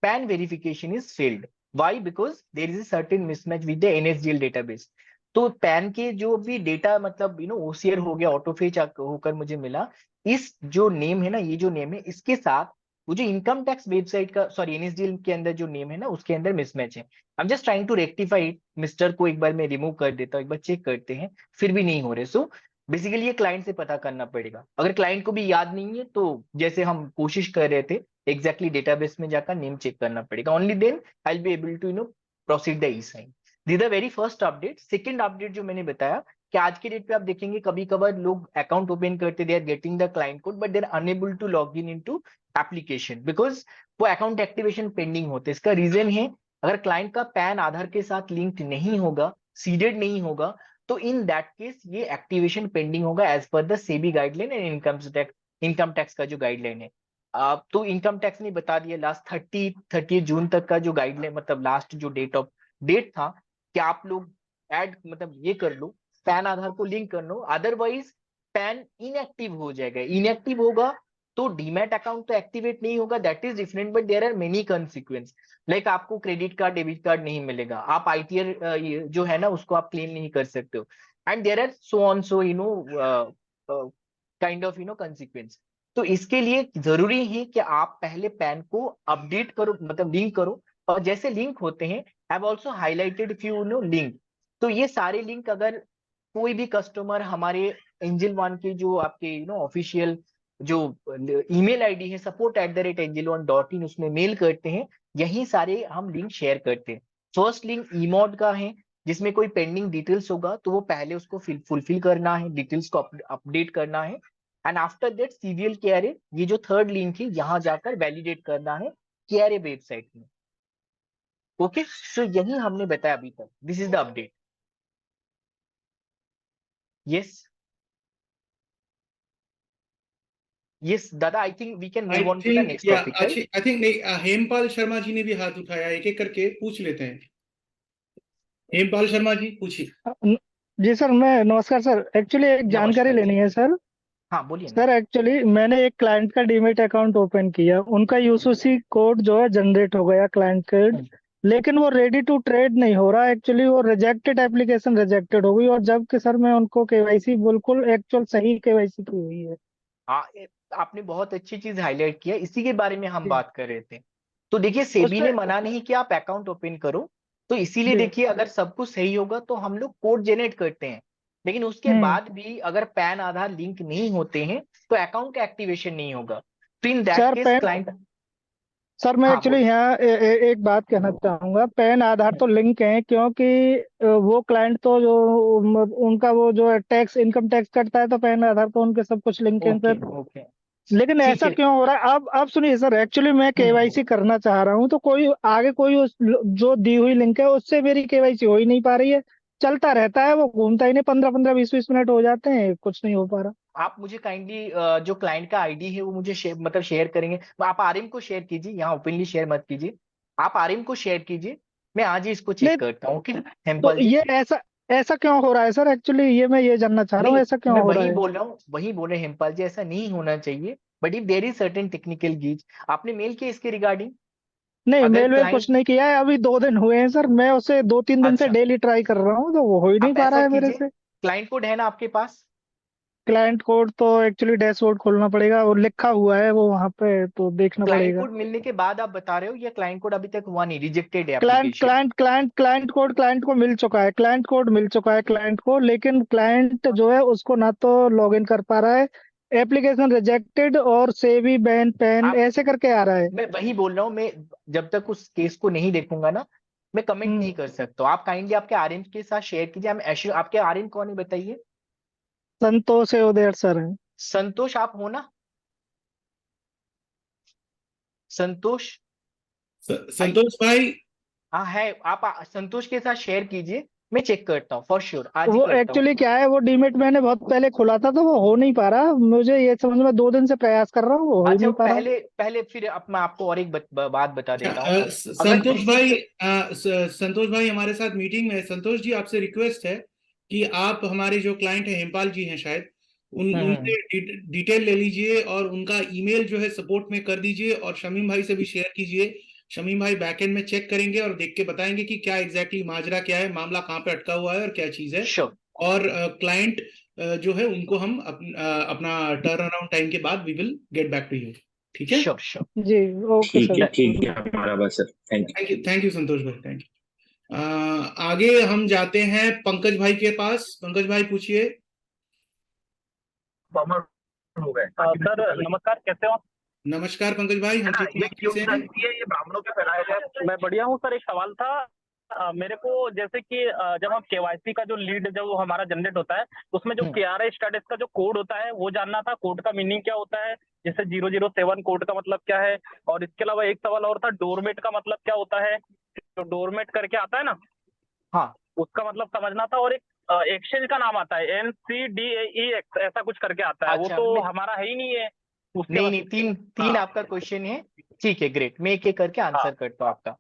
PAN verification is failed. Why? Because there is a certain mismatch with the NSDL database. तो pan के जो भी data मतलब OCR हो गया, ऑटोफेच होकर मुझे मिला, इस जो नेम है ना, ये जो नेम है इसके साथ वो जो इनकम टैक्स वेबसाइट का, सॉरी एनएसडीएल के अंदर जो नेम है ना उसके अंदर मिसमैच है। I am just trying to rectify it. Mister को एक बार मैं रिमूव कर देता हूँ, एक बार चेक करते हैं, फिर भी नहीं हो रहे। सो बेसिकली ये क्लाइंट से पता करना पड़ेगा। अगर क्लाइंट को भी याद नहीं है तो जैसे हम कोशिश कर रहे थे एग्जैक्टली डेटाबेस में जाकर नेम चेक करना पड़ेगा। Only then I will be able to proceed the e sign. This the very first update. Second update जो मैंने बताया कि आज के डेट पे आप देखेंगे कभी कभार लोग अकाउंट ओपन करते, they are getting the client code but they are unable to log in into application because वो अकाउंट एक्टिवेशन पेंडिंग होते। इसका रीजन है अगर क्लाइंट का पैन आधार के साथ लिंक्ड नहीं होगा, सीडेड नहीं होगा, तो इन दैट केस ये एक्टिवेशन पेंडिंग होगा as per the SEBI guideline and income tax का जो गाइडलाइन है। तो इनकम टैक्स ने बता दिया लास्ट 30 जून तक का जो गाइडलाइन, मतलब लास्ट जो डेट था कि आप लोग ऐड मतलब ये कर लो, पैन आधार को लिंक कर लो, अदरवाइज पैन इनएक्टिव हो जाएगा। इनएक्टिव होगा तो डीमैट अकाउंट तो एक्टिवेट नहीं होगा, that is different, but there are many consequence. Like आपको क्रेडिट कार्ड डेबिट कार्ड नहीं मिलेगा, आप आईटीआर जो है ना उसको आप क्लेम नहीं कर सकते हो, and there are so on so kind of consequence. तो इसके लिए जरूरी है कि आप पहले पैन को अपडेट करो, मतलब लिंक करो। और जैसे लिंक होते हैं, I have also highlighted few link. तो ये सारे लिंक अगर कोई भी कस्टमर हमारे एंजल वन के जो आपके ऑफिशियल जो ईमेल आईडी है support@angelone.in, उसमें मेल करते हैं, यही सारे हम लिंक शेयर करते हैं। फर्स्ट लिंक ईमोड का है, जिसमें कोई पेंडिंग डिटेल्स होगा तो वो पहले उसको फुलफिल करना है, डिटेल्स को अपडेट करना है, and after that CVL KRA, ये जो थर्ड लिंक है यहाँ जाकर वैलिडेट करना है केआरए वेबसाइट में। ओके, सो यही हमने बताया अभी तक। This is the update. Yes yes दादा, I think we can I move on to the think next या टॉपिक अच्छी, राइट। आई थिंक नहीं, हेमपाल शर्मा जी ने भी हाथ उठाया, एक एक करके पूछ लेते हैं। हेमपाल शर्मा जी पूछिए। जी सर, मैं नमस्कार सर, एक्चुअली एक जानकारी नमस्कार लेनी जी, है सर। हाँ बोलिए ना। सर एक्चुअली मैंने एक क्लाइंट का डीमेट अकाउंट ओपन किया, उनका यूसीसी कोड जो है जनरेट हो गया क्लाइंट कोड, लेकिन वो रेडी टू ट्रेड नहीं हो रहा। एक्चुअली वो रिजेक्टेड एप्लीकेशन रिजेक्टेड हो गई, और जबकि सर मैं उनको केवाईसी बिल्कुल एक्चुअल सही केवाईसी की हुई है। हाँ, आपने बहुत अच्छी चीज हाईलाइट किया, इसी के बारे में हम जी। बात कर रहे थे। तो देखिए उस सेबी पे ने मना नहीं किया आप अकाउंट ओपन करो, तो इसीलिए जी। देखिए अगर सब कुछ सही होगा तो हम लोग कोड जनरेट करते हैं, लेकिन उसके हम्म। बाद भी अगर पैन आधार लिंक नहीं होते हैं तो अकाउंट का एक्टिवेशन नहीं होगा। तो in that sir case pan client, sir मैं हाँ एक्चुअली यहाँ एक बात कहना चाहूंगा। पैन आधार तो लिंक है, क्योंकि वो क्लाइंट तो जो उनका वो जो है टैक्स इनकम टैक्स कटता है, तो पैन आधार तो उनके सब कुछ लिंक है ओके सर। ओके, लेकिन ठीक ऐसा है। क्यों हो रहा है? अब सुनिए सर, एक्चुअली मैं केवाईसी करना चाह रहा हूँ, तो कोई आगे कोई जो दी हुई लिंक है उससे मेरी केवाईसी हो ही नहीं पा रही है। चलता रहता है, वो घूमता ही नहीं, 15-15 20-20 मिनट हो जाते हैं, कुछ नहीं हो पा रहा। आप मुझे काइंडली जो क्लाइंट का आईडी है वो मुझे शेयर मतलब शेयर करेंगे, आप आरएम को शेयर कीजिए, यहाँ ओपनली शेयर मत कीजिए, आप आरएम को शेयर कीजिए, मैं आज ही इसको नहीं, चेक करता हूँ। ओके तो हेमपाल जी। ये ऐसा ऐसा क्यों हो रहा है सर? एक्चुअली ये मैं ये जानना चाह रहा हूँ, नहीं, ऐसा क्यों मैं हो रहा वही है? बोल रहा हूँ, वही बोल रहे हैं हेमपाल जी, ऐसा नहीं होना चाहिए, but if there is certain technical glitch, आपने मेल किया इसके रिगार्डिंग? नहीं, अगर मेल वेल कुछ क्लाइंट, नहीं किया है, अभी 2 दिन हुए हैं सर। मैं उसे 2-3 दिन से अच्छा, डेली ट्राई कर रहा हूँ, तो वो हो ही नहीं आप पा ऐसा रहा है मेरे कीजिए, से। क्लाइंट कोड है ना आपके पास? क्लाइंट कोड तो एक्चुअली डैशबोर्ड खोलना पड़ेगा और लिखा हुआ है वो वहां पे, तो देखना क्लाइंट पड़ेगा। कोड मिलने के बाद आप बता रहे हो या क्लाइंट कोड अभी तक हुआ नहीं, रिजेक्टेड है क्लाइंट एप्लीकेशन? क्लाइंट को मिल चुका है, क्लाइंट कोड मिल चुका है क्लाइंट को, लेकिन क्लाइंट जो है उसको ना तो लॉग इन कर पा रहा है, एप्लीकेशन रिजेक्टेड और सेवी बैन पेन आप ऐसे करके आ रहा है। मैं वही बोल रहा हूँ, मैं जब तक उस केस को नहीं देखूंगा ना मैं कमेंट नहीं कर सकता। आप काइंडली आपके आरएम के साथ शेयर कीजिए। आपके आरएम कौन है बताइए? संतोष है उदय सर है। संतोष आप हो ना? संतोष? संतोष भाई, हाँ है। आप संतोष के साथ शेयर कीजिए, मैं चेक करता हूँ फॉर श्योर, आज ही वो करता हूँ। एक्चुअली क्या है, वो डीमेट मैंने बहुत पहले खोला था तो वो हो नहीं पा रहा, मुझे ये समझ में 2 दिन से प्रयास कर रहा हूँ, वो हो ही अच्छा नहीं पा रहा। पहले पहले फिर अब मैं आपको और एक बात बता अच्छा, देता हूँ। अगर संतोष किसी भाई, संतोष भाई हमारे साथ मीटिंग में है। संतोष जी, आपसे रिक्वेस्ट है कि आप हमारे जो क्लाइंट है हेमपाल जी हैं शायद, उनसे डिटेल ले लीजिए और उनका ईमेल जो है सपोर्ट में कर दीजिए और शमीम भाई से भी शेयर कीजिए। शमीम भाई बैकएंड में चेक करेंगे और देख के बताएंगे कि क्या एग्जैक्टली माजरा क्या है, मामला कहाँ पे अटका हुआ है और क्या चीज है। श्योर और क्लाइंट जो है उनको हम अपना टर्न अराउंड टाइम के बाद we will get back to you. ठीक है? श्योर श्योर जी ओके सर। ठीक है हमारा बस sir, thank you. Thank you Santosh भाई, थैंक यू। आगे हम जाते हैं पंकज भाई के पास। पंकज भाई पूछिए। सर नमस्कार, कैसे हो आप? नमस्कार पंकज भाई, हम ठीक ये हैं, कैसे हैं? ये ब्राह्मणों के फैलाए गए। मैं बढ़िया हूँ सर। एक सवाल था मेरे को, जैसे कि जब हम केवाईसी का जो लीड जब वो हमारा जनरेट होता है उसमें जो KRA स्टेटस का जो कोड होता है वो जानना था। कोड का मीनिंग क्या होता है, जैसे 007 कोड का मतलब क्या है, और इसके अलावा एक सवाल और था, डोरमेट का मतलब क्या होता है, जो डोरमेट करके आता है ना, हाँ उसका मतलब समझना था। और एक एक्सचेंज का नाम आता है NCDEX ऐसा कुछ करके आता है। अच्छा, वो तो मैं हमारा है ही नहीं है उसके नहीं बाद। नहीं, तीन आपका क्वेश्चन है। ठीक है ग्रेट, मैं एक एक करके आंसर करता हूँ आपका।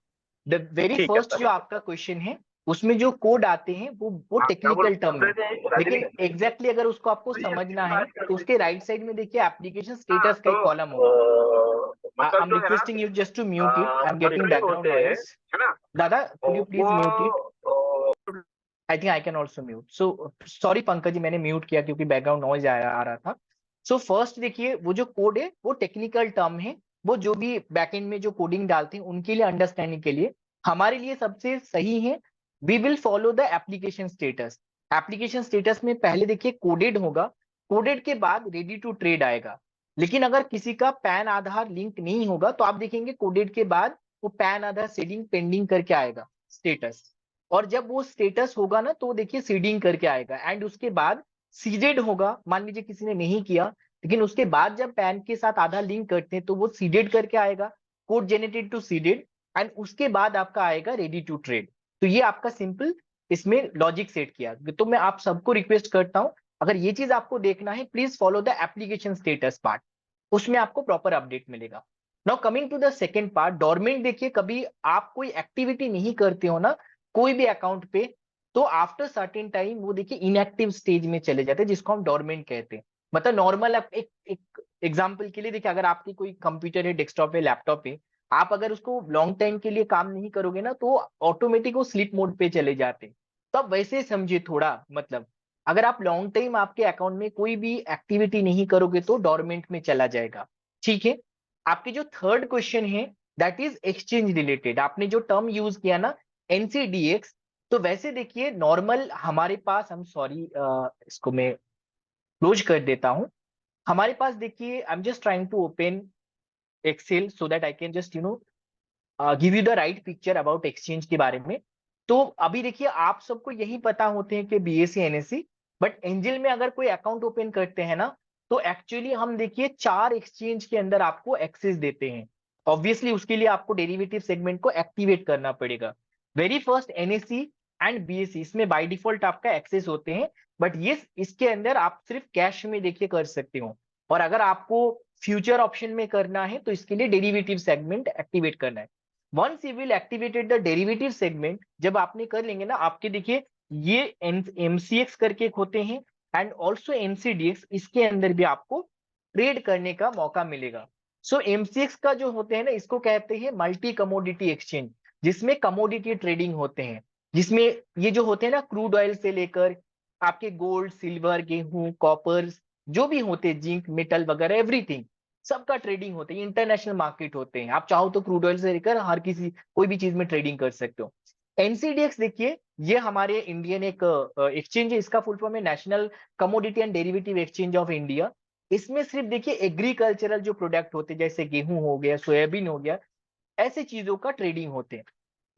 द वेरी ठीक है फर्स्ट सर। जो आपका क्वेश्चन है उसमें जो कोड आते हैं वो टेक्निकल टर्म है, लेकिन एग्जैक्टली अगर उसको आपको समझना है तो उसके राइट साइड में देखिए एप्लीकेशन स्टेटस का एक कॉलम होगा। I am requesting you just to mute it, I am getting background noise. दादा could you please mute it? I think I can also mute. So sorry Pankaj ji, मैंने mute किया क्योंकि background noise आ रहा था। So first देखिए, वो जो code है वो टेक्निकल टर्म है, वो जो भी बैकएंड में जो कोडिंग डालते हैं उनके लिए अंडरस्टैंडिंग के लिए। हमारे लिए सबसे सही है we will follow the application status. Application status में पहले देखिए कोडेड होगा, कोडेड के बाद रेडी टू ट्रेड आएगा। लेकिन अगर किसी का पैन आधार लिंक नहीं होगा तो आप देखेंगे कोडेड के बाद वो पैन आधार सीडिंग पेंडिंग करके आएगा स्टेटस। और जब वो स्टेटस होगा ना तो देखिए सीडिंग करके आएगा, एंड उसके बाद सीडेड होगा। मान लीजिए किसी ने नहीं किया, लेकिन उसके बाद जब पैन के साथ आधार लिंक करते हैं तो वो सीडेड करके आएगा, code generated to seeded, and उसके बाद आपका आएगा रेडी टू ट्रेड। तो ये आपका सिंपल इसमें लॉजिक सेट किया। तो मैं आप सबको रिक्वेस्ट करता हूं, अगर ये चीज आपको देखना है please follow the application status part, उसमें आपको प्रॉपर अपडेट मिलेगा। Now coming to the second part, dormant. देखिए कभी आप कोई एक्टिविटी नहीं करते हो ना कोई भी अकाउंट पे, तो आफ्टर सर्टेन टाइम वो देखिए इनएक्टिव स्टेज में चले जाते हैं, जिसको हम डोरमेंट कहते हैं। मतलब नॉर्मल एक एग्जांपल के लिए देखिए, अगर आपकी कोई कंप्यूटर है, डेस्कटॉप है, लैपटॉप है, आप अगर उसको लॉन्ग टाइम के लिए काम नहीं करोगे ना तो ऑटोमेटिक वो स्लीप मोड पे चले जाते हैं। तो आप वैसे समझिए थोड़ा, मतलब अगर आप लॉन्ग टाइम आपके अकाउंट में कोई भी एक्टिविटी नहीं करोगे तो डोरमेंट में चला जाएगा। ठीक है। आपके जो थर्ड क्वेश्चन है दैट इज एक्सचेंज रिलेटेड। आपने जो टर्म यूज किया ना NCDEX, तो वैसे देखिए नॉर्मल हमारे पास, हम सॉरी इसको मैं क्लोज कर देता हूं। हमारे पास देखिए I am just trying to open Excel so that I can just give you the right picture about exchange के बारे में। तो अभी देखिए आप सबको यही पता होते हैं कि BSE NSE, बट एंजल में अगर कोई अकाउंट ओपन करते हैं ना तो एक्चुअली हम देखिए 4 एक्सचेंज के अंदर आपको एक्सेस देते हैं। ऑब्वियसली उसके लिए आपको डेरिवेटिव सेगमेंट को एक्टिवेट करना पड़ेगा। Very first NSE and BSE, इसमें बाय डिफॉल्ट आपका एक्सेस होते हैं, बट ये इसके अंदर आप सिर्फ कैश में देखिए कर सकते हो। और अगर आपको फ्यूचर ऑप्शन में करना है तो इसके लिए डेरिवेटिव सेगमेंट एक्टिवेट करना है। Once you will activated the derivative segment, जब आपने कर लेंगे ना, आपके देखिए ये MCX करके एक होते हैं एंड ऑल्सो NCDEX, इसके अंदर भी आपको ट्रेड करने का मौका मिलेगा। सो MCX का जो होते हैं ना, इसको कहते हैं मल्टी कमोडिटी एक्सचेंज, जिसमें कमोडिटी ट्रेडिंग होते हैं, जिसमें ये जो होते हैं ना क्रूड ऑयल से लेकर आपके गोल्ड, सिल्वर, गेहूं, कॉपर, जो भी होते हैं, जिंक, मेटल वगैरह, एवरीथिंग, सबका ट्रेडिंग होता है। इंटरनेशनल मार्केट होते हैं, आप चाहो तो क्रूड ऑयल से लेकर हर किसी कोई भी चीज में ट्रेडिंग कर सकते हो। एनसीडीएक्स देखिए, ये हमारे इंडियन एक एक्सचेंज है, इसका फुल फॉर्म है national commodity and derivative exchange of India. इसमें सिर्फ देखिए एग्रीकल्चरल जो प्रोडक्ट होते हैं, जैसे गेहूं हो गया, सोयाबीन हो गया, ऐसे चीजों का ट्रेडिंग होते हैं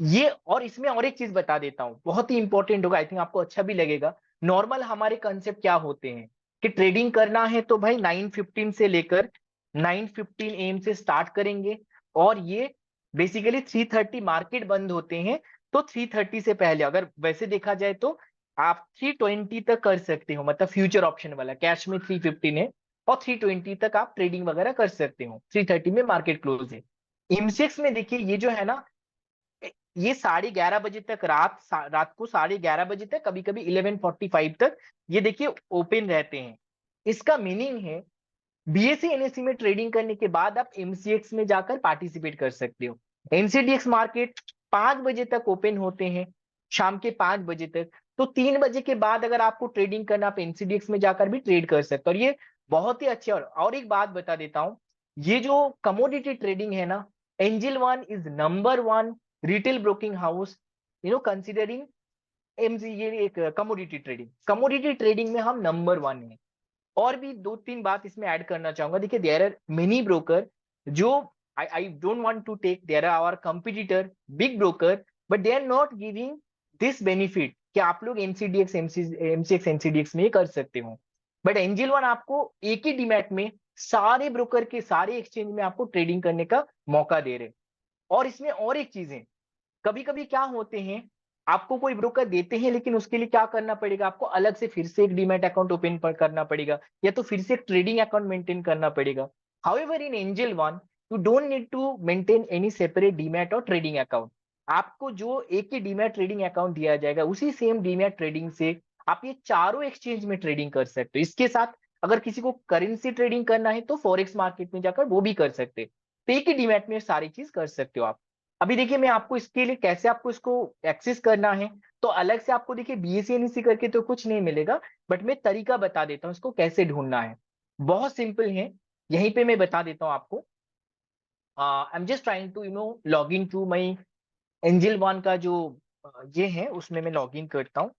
ये। और इसमें और एक चीज बता देता हूं, बहुत ही इंपॉर्टेंट होगा, आई थिंक आपको अच्छा भी लगेगा। नॉर्मल हमारे कंसेप्ट क्या होते हैं कि ट्रेडिंग करना है तो भाई 9:15 से लेकर 9:15 AM से स्टार्ट करेंगे, और ये बेसिकली 3:30 मार्केट बंद होते हैं, तो 3:30 से पहले अगर वैसे देखा जाए तो आप 3:20 तक कर सकते हो, मतलब फ्यूचर ऑप्शन वाला, कैश में 3:15 है और 3:20 तक आप ट्रेडिंग वगैरह कर सकते हो, 3:30 में मार्केट क्लोज है। एमसीएक्स में देखिए ये जो है ना, ये 11:30 बजे तक, रात को 11:30 बजे तक, कभी कभी 11:45 तक ये देखिए ओपन रहते हैं। इसका मीनिंग है बीएसई एनएससी में ट्रेडिंग करने के बाद आप एमसीएक्स में जाकर पार्टिसिपेट कर सकते हो। एनसीडीएक्स मार्केट 5 बजे तक ओपन होते हैं, शाम के 5 बजे तक, तो 3 बजे के बाद अगर आपको ट्रेडिंग करना, आप एनसीडीएक्स में जाकर भी ट्रेड कर सकते हो। और ये बहुत ही अच्छे। और एक बात बता देता हूं, ये जो कमोडिटी ट्रेडिंग है ना, angel one is number 1 retail broking house, considering MG, ये एक कमोडिटी ट्रेडिंग में हम नंबर 1 है। और भी 2-3 बात इसमें ऐड करना चाहूंगा। देखिए देयर आर मेनी ब्रोकर जो I don't want to take, there are our competitor big broker, but they are not giving this benefit कि आप लोग एमसीडीएक्स एमसीएक्स एनसीडीएक्स में ही कर सकते हो। बट एंजल वन आपको एक ही डीमैट में सारे ब्रोकर के सारे एक्सचेंज में आपको ट्रेडिंग करने का मौका दे रहे। और इसमें और एक चीज है, कभी कभी क्या होते हैं, आपको कोई ब्रोकर देते हैं लेकिन उसके लिए क्या करना पड़ेगा, आपको अलग से फिर से एक डीमैट अकाउंट ओपन करना पड़ेगा, या तो फिर से एक ट्रेडिंग अकाउंट मेंटेन करना पड़ेगा। However in Angel One you don't need to maintain any separate demat और ट्रेडिंग अकाउंट। आपको जो एक ही डीमैट ट्रेडिंग अकाउंट दिया जाएगा, उसी सेम डीमैट ट्रेडिंग से आप ये चारों एक्सचेंज में ट्रेडिंग कर सकते हो। इसके साथ अगर किसी को करेंसी ट्रेडिंग करना है तो फॉरेक्स मार्केट में जाकर वो भी कर सकते, तो एक ही डीमैट में सारी चीज कर सकते हो आप। अभी देखिए मैं आपको इसके लिए कैसे आपको इसको एक्सेस करना है, तो अलग से आपको देखिए बीएससी एनईसी करके तो कुछ नहीं मिलेगा, बट मैं तरीका बता देता हूँ इसको कैसे ढूंढना है। बहुत सिंपल है, यहीं पे मैं बता देता हूँ आपको। I am just trying to log in to my Angel One का जो ये है, उसमें मैं लॉग इन करता हूँ।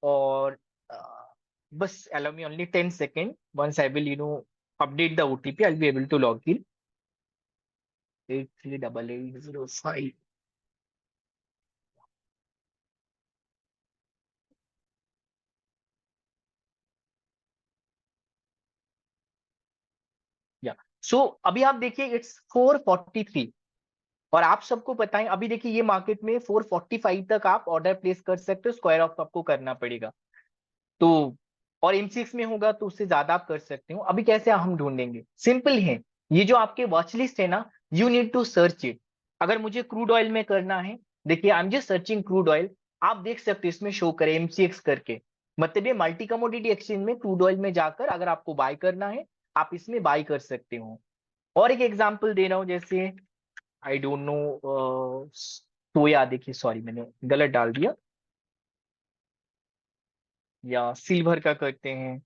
और बस allow me only 10 seconds. Once I will update the OTP, I'll be able to log in. 838805. या सो अभी आप देखिए इट्स 4:43, और आप सबको पता है अभी देखिए ये मार्केट में 4:45 तक आप ऑर्डर प्लेस कर सकते हो, स्क्वायर ऑफ आपको करना पड़ेगा। तो और M6 में होगा तो उससे ज्यादा आप कर सकते हो। अभी कैसे हम ढूंढेंगे, सिंपल है, ये जो आपके वॉच लिस्ट है ना, you need to search it. अगर मुझे क्रूड ऑयल में करना है, देखिए I am just searching crude oil, आप देख सकते हो इसमें शो करे MCX करके, मतलब ये मल्टी कमोडिटी एक्सचेंज में क्रूड ऑयल में जाकर अगर आपको बाय करना है, आप इसमें बाय कर सकते हो। और एक एग्जांपल दे रहा हूं, जैसे आई डोंट नो सोया, देखिए सॉरी मैंने गलत डाल दिया, या सिल्वर का करते हैं,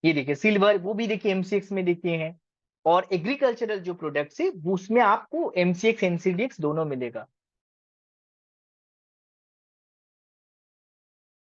ये देखिए सिल्वर, वो भी देखिए MCX में देखिए हैं। और एग्रीकल्चरल जो प्रोडक्ट्स है उसमें आपको MCX एनसीडीएक्स दोनों मिलेगा।